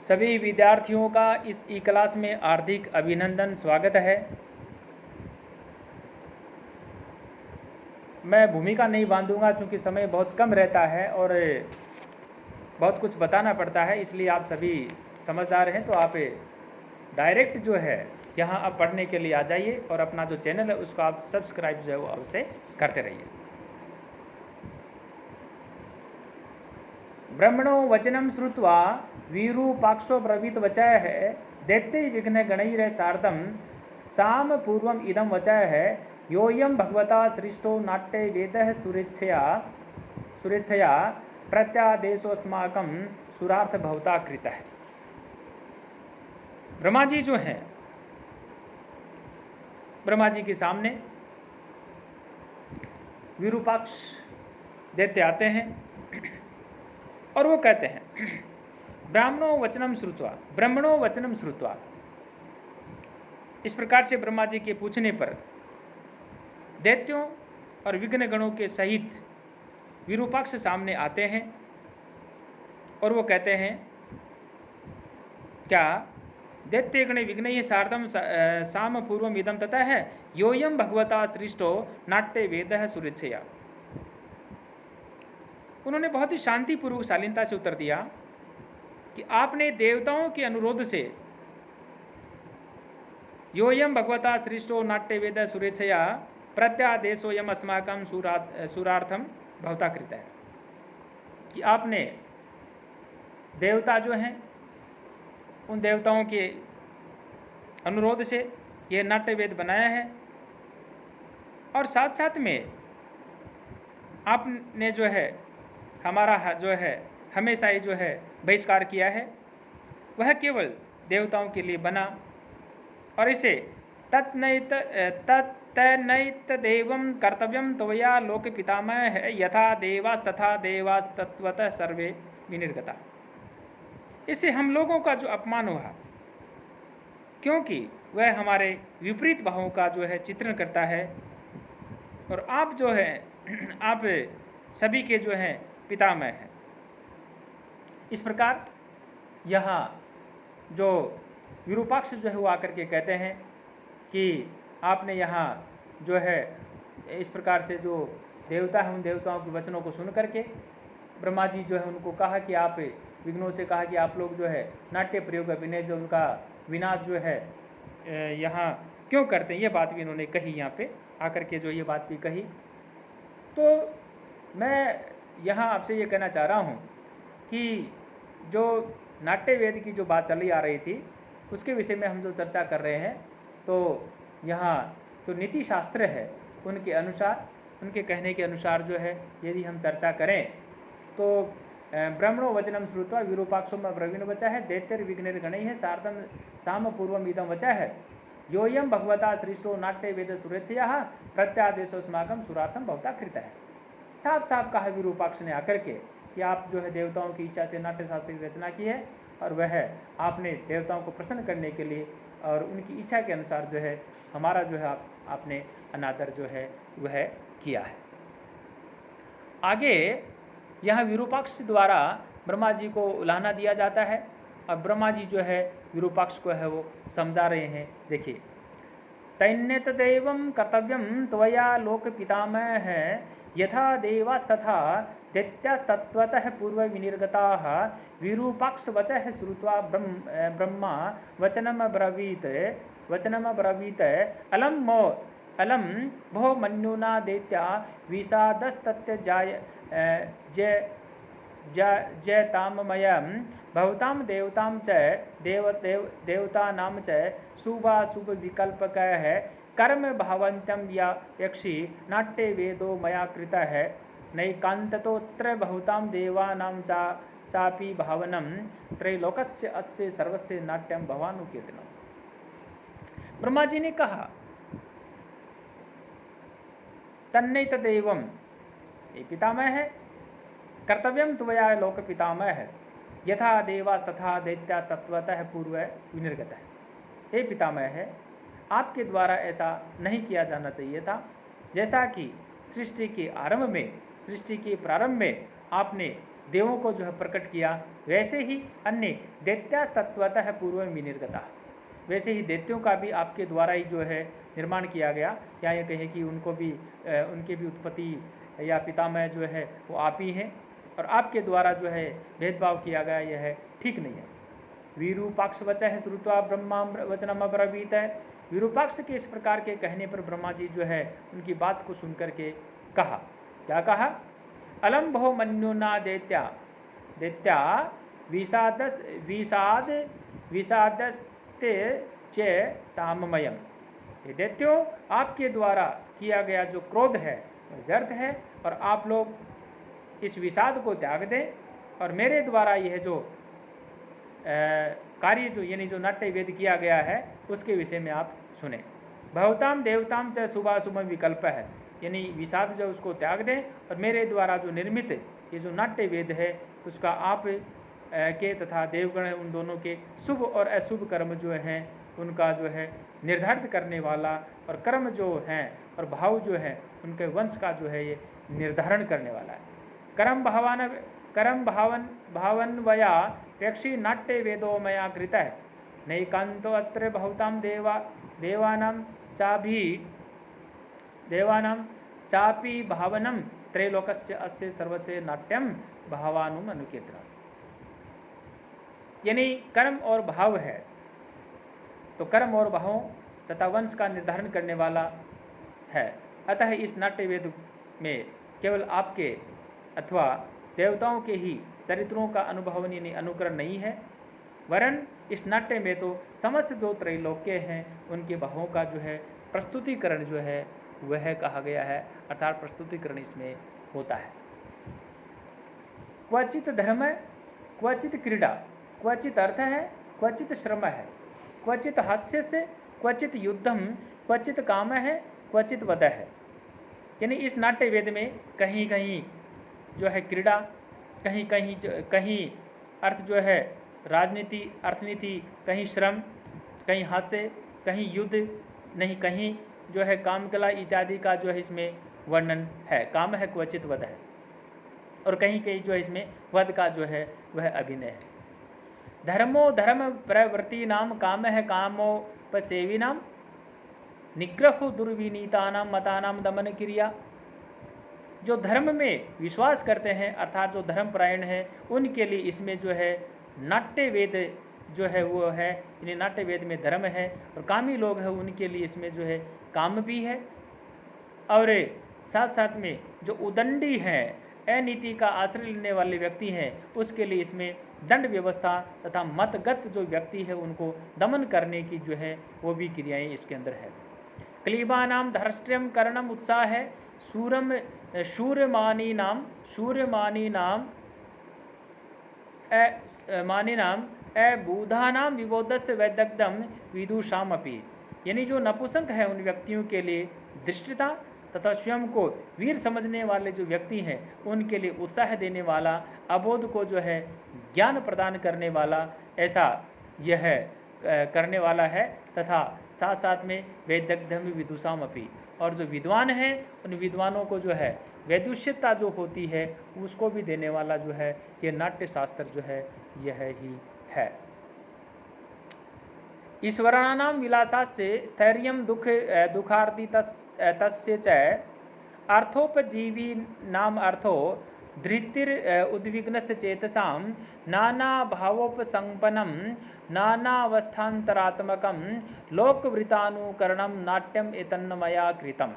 सभी विद्यार्थियों का इस ई क्लास में हार्दिक अभिनंदन, स्वागत है। मैं भूमिका नहीं बांधूंगा क्योंकि समय बहुत कम रहता है और बहुत कुछ बताना पड़ता है, इसलिए आप सभी समझदार हैं तो आप डायरेक्ट जो है यहाँ अब पढ़ने के लिए आ जाइए और अपना जो चैनल है उसको आप सब्सक्राइब जो है वो अवश्य करते रहिए। ब्रह्मणो वचनम श्रुत्वा विरूपाक्षो ब्रवीत वचय है दैत्य विघ्न गणैर सार्धम साम पूर्वम इदम वचय है योयम भगवता सृष्टो नाट्य वेद सुरेच्छया प्रत्यादेशोस्माकम सुरार्थ भवता कृत है। ब्रह्मा जी जो हैं, ब्रह्मा जी के सामने विरूपाक्ष दैत्य आते हैं और वो कहते हैं ब्राह्मणो वचनम श्रुत्वा। इस प्रकार से ब्रह्मा जी के पूछने पर दैत्यों और विघ्न गणों के सहित विरूपाक्ष सामने आते हैं और वो कहते हैं क्या दैत्य गण विघ्न सार्धम साम पूर्वम इदम तथा है योयम भगवता सृष्टो नाट्य वेद सुरेच्छया। उन्होंने बहुत ही शांतिपूर्वक शालीनता से उत्तर दिया कि आपने देवताओं के अनुरोध से योयम भगवता सृष्टो नाट्य वेद सुरेच्छया प्रत्यादेशोयम अस्माकं सुरार्थम भवता कृत है, कि आपने देवता जो हैं उन देवताओं के अनुरोध से यह नाट्य वेद बनाया है और साथ साथ में आपने जो है हमारा जो है हमेशा ही जो है बहिष्कार किया है, वह केवल देवताओं के लिए बना और इसे तत्नैत देवं कर्तव्यम त्वया लोक पितामह है यथा देवास्तथा देवास्तत्वतः सर्वे विनिर्गता। इससे हम लोगों का जो अपमान हुआ, क्योंकि वह हमारे विपरीत भावों का जो है चित्रण करता है और आप जो है आप सभी के जो हैं पितामह हैं। इस प्रकार यहाँ जो विरूपाक्ष जो है वो आकर के कहते हैं कि आपने यहाँ जो है इस प्रकार से जो देवता है उन देवताओं के वचनों को सुन करके ब्रह्मा जी जो है उनको कहा कि आप विघ्नों से कहा कि आप लोग जो है नाट्य प्रयोग अभिनय जो उनका विनाश जो है यहाँ क्यों करते हैं, ये बात भी इन्होंने कही, यहाँ पे आकर के जो ये बात भी कही। तो मैं यहाँ आपसे ये कहना चाह रहा हूँ कि जो नाट्य वेद की जो बात चली आ रही थी उसके विषय में हम जो चर्चा कर रहे हैं, तो यहाँ जो नीति शास्त्र है उनके अनुसार, उनके कहने के अनुसार जो है यदि हम चर्चा करें तो ब्रह्मणो वचनम श्रुत्वा विरूपाक्षो ब्रवीण वचा है दैत्यर विघ्नेर गणै है सार्धम साम पूर्वम इदम वचा है योयम भगवता सृष्टो नाट्य वेद सुरेच्छया प्रत्यादेशोस्माकम सुरार्थम भवता कृत है। साफ साफ कहा विरूपाक्ष ने आकर के कि आप जो है देवताओं की इच्छा से नाट्य शास्त्र की रचना की है और वह आपने देवताओं को प्रसन्न करने के लिए और उनकी इच्छा के अनुसार जो है हमारा जो है आपने अनादर जो है वह किया है। आगे यहाँ विरूपाक्ष द्वारा ब्रह्मा जी को उलाहना दिया जाता है और ब्रह्मा जी जो है विरूपाक्ष को है वो समझा रहे हैं। देखिए, तैन्यत देवं कर्तव्यम त्वया लोक पितामह है यथा देवास्तथा दैत्यास्तत्वतः पूर्व विनिर्गताः विरूपाक्ष वचः श्रुत्वा ब्रह्मा वचनम ब्रवीत अलम भो मन्युना दैत्या विषादस्तत्य जयताममयं भवतां देवतां च देवतानां च शुभाशुभ विकल्पकः कर्म भावन्त्यं यक्षि नाट्य वेदो मया कृतः नैकान्ततोऽत्र भवतां देवानां चापि भावनं त्रैलोकस्य अस्य सर्वस्य नाट्यं भवानुकीर्तनम्। ब्रह्मा जी ने कहा तन्नैत देवम, ये पितामह है, कर्तव्यम त्वया लोक पितामह है यथा देवास्तथा दैत्यास्तत्वतः पूर्व विनिर्गत है। हे पितामह है, आपके द्वारा ऐसा नहीं किया जाना चाहिए था, जैसा कि सृष्टि के प्रारंभ में आपने देवों को जो है प्रकट किया, वैसे ही अन्य दैत्यास्तत्वतः पूर्व विनिर्गता, वैसे ही दैत्यों का भी आपके द्वारा ही जो है निर्माण किया गया। या ये कहें कि उनको भी उनके भी उत्पत्ति या पितामह जो है वो आप ही हैं, और आपके द्वारा जो है भेदभाव किया गया, यह है ठीक नहीं है। विरूपाक्ष वचः है श्रुत्वा ब्रह्मा वचनम अब्रवीत है। विरूपाक्ष के इस प्रकार के कहने पर ब्रह्मा जी जो है उनकी बात को सुनकर के कहा, क्या कहा? अलम भो मन्युना दैत्या दैत्या विषादस्ते चे ताममयम। ये दैत्यों, आपके द्वारा किया गया जो क्रोध है वो व्यर्थ है, और आप लोग इस विषाद को त्याग दें, और मेरे द्वारा यह जो कार्य जो यानी जो नाट्य वेद किया गया है उसके विषय में आप सुने। भवताम देवताम च शुभाशुभ विकल्प है, यानी विषाद जो उसको त्याग दें, और मेरे द्वारा जो निर्मित ये जो नाट्य वेद है उसका आप के तथा देवगण उन दोनों के शुभ और अशुभ कर्म जो हैं उनका जो है निर्धारित करने वाला, और कर्म जो हैं और भाव जो है उनके वंश का जो है ये निर्धारण करने वाला है। कर्म भावन्वया प्रेक्षी नाट्य वेदो मया कृत है, नैकांतो अत्र भवताम देवानां चापि भावनम त्रैलोकस्य अस्य सर्वस्य नाट्यम भावानुम अनुकीर्तन। यानी कर्म और भाव है, तो कर्म और भावों तथा वंश का निर्धारण करने वाला है। अतः इस नाट्य वेद में केवल आपके अथवा देवताओं के ही चरित्रों का अनुभव यानी अनुकरण नहीं है, वरन इस नाट्य में तो समस्त जो त्रैलोक्य हैं उनके भावों का जो है प्रस्तुतिकरण जो है वह कहा गया है, अर्थात प्रस्तुतिकरण इसमें होता है। क्वचित धर्म, क्वचित क्रीड़ा, क्वचित अर्थ है, क्वचित श्रम है, क्वचित हास्य से, क्वचित युद्धम, क्वचित काम है, क्वचित वध है। यानी इस नाट्य वेद में कहीं कहीं जो है क्रीड़ा, कहीं अर्थ जो है राजनीति अर्थनीति, कहीं श्रम, कहीं हास्य, कहीं युद्ध, नहीं कहीं जो है कामकला इत्यादि का जो है इसमें वर्णन है, काम है, क्वचित वध है, और कहीं कहीं जो है इसमें वध का जो है वह अभिनय है। धर्मो धर्म प्रवृत्ति नाम काम है कामोपसेवी नाम निग्रहो दुर्विनीतानाम मतानाम दमन क्रिया। जो धर्म में विश्वास करते हैं अर्थात जो धर्मपरायण है उनके लिए इसमें जो है नाट्य वेद जो है वो है, यानी नाट्य वेद में धर्म है, और कामी लोग हैं उनके लिए इसमें जो है काम भी है, और साथ साथ में जो उदंडी हैं, अनीति का आश्रय लेने वाले व्यक्ति हैं, उसके लिए इसमें दंड व्यवस्था तथा मतगत जो व्यक्ति है उनको दमन करने की जो है वो भी क्रियाएं इसके अंदर है। क्लीबानाम धर्ष्ट्यम करणम उत्साह है, शूरमानी नाम अबूधानाम विबोधस्य वैदग्धम विदुषामपि। यानी जो नपुंसक है उन व्यक्तियों के लिए दृष्टता तथा स्वयं को वीर समझने वाले जो व्यक्ति हैं उनके लिए उत्साह देने वाला, अबोध को जो है ज्ञान प्रदान करने वाला, ऐसा यह करने वाला है, तथा साथ साथ में वैदग्धम विदुषामपि, और जो विद्वान हैं उन विद्वानों को जो है वैदुष्यता जो होती है उसको भी देने वाला जो है ये नाट्य शास्त्र जो है यह ही है। ईश्वराणाम विलासाश्चे स्थैर्यं दुखार्ति तस्य च अर्थोपजीवी नाम अर्थो धृतिर उद्विग्नस्य चेतसां नाना भावोपसंपन्नं नानावस्थान्तरात्मकं लोकवृतानुकरणं नाट्यम एतन्मया कृतम्।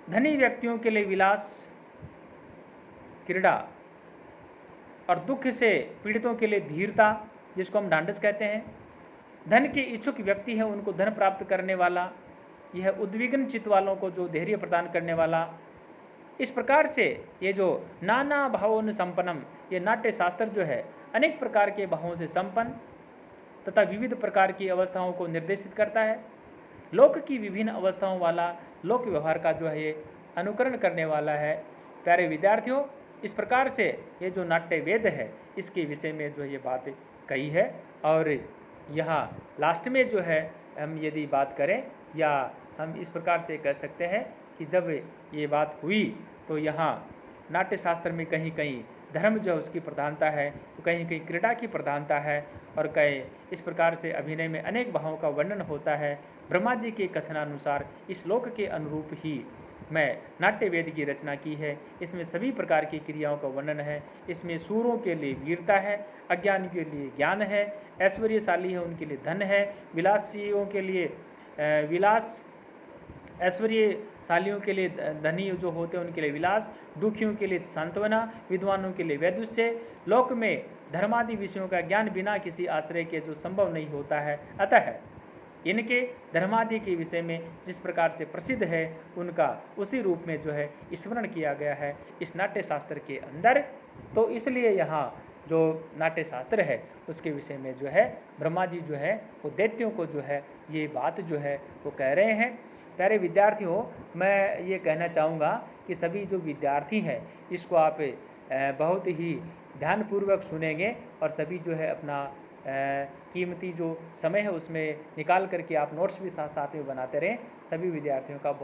धनी व्यक्तियों के लिए विलास, क्रीड़ा, और दुख से पीड़ितों के लिए धीरता जिसको हम ढांढस कहते हैं। धन के इच्छुक व्यक्ति है उनको धन प्राप्त करने वाला, यह उद्विग्न चित्त वालों को जो धैर्य प्रदान करने वाला। इस प्रकार से ये जो नाना भावों संपन्नम, ये नाट्य शास्त्र जो है अनेक प्रकार के भावों से संपन्न तथा विविध प्रकार की अवस्थाओं को निर्देशित करता है। लोक की विभिन्न अवस्थाओं वाला लोक व्यवहार का जो है ये अनुकरण करने वाला है। प्यारे विद्यार्थियों, इस प्रकार से ये जो नाट्य वेद है इसके विषय में जो ये बात कही है, और यहाँ लास्ट में जो है हम यदि बात करें, या हम इस प्रकार से कह सकते हैं कि जब ये बात हुई तो यहाँ नाट्य शास्त्र में कहीं कहीं धर्म जो है उसकी प्रधानता है, तो कहीं कहीं क्रीड़ा की प्रधानता है, और कहीं इस प्रकार से अभिनय में अनेक भावों का वर्णन होता है। ब्रह्मा जी के कथनानुसार इस श्लोक के अनुरूप ही मैं नाट्य वेद की रचना की है। इसमें सभी प्रकार की क्रियाओं का वर्णन है। इसमें सूरों के लिए वीरता है, अज्ञानी के लिए ज्ञान है, ऐश्वर्यशाली है उनके लिए धन है, विलासियों के लिए विलास, ऐश्वर्यशालियों के लिए धनी जो होते हैं उनके लिए विलास, दुखियों के लिए सांत्वना, विद्वानों के लिए वैदुष्य। लोक में धर्मादि विषयों का ज्ञान बिना किसी आश्रय के जो संभव नहीं होता है, अतः इनके धर्मादि के विषय में जिस प्रकार से प्रसिद्ध है उनका उसी रूप में जो है स्मरण किया गया है इस नाट्य शास्त्र के अंदर। तो इसलिए यहाँ जो नाट्य शास्त्र है उसके विषय में जो है ब्रह्मा जी जो है वो दैत्यों को जो है ये बात जो है वो कह रहे हैं। प्यारे विद्यार्थियों, मैं ये कहना चाहूँगा कि सभी जो विद्यार्थी हैं इसको आप बहुत ही ध्यानपूर्वक सुनेंगे और सभी जो है अपना कीमती जो समय है उसमें निकाल करके आप नोट्स भी साथ साथ में बनाते रहें। सभी विद्यार्थियों का बहुत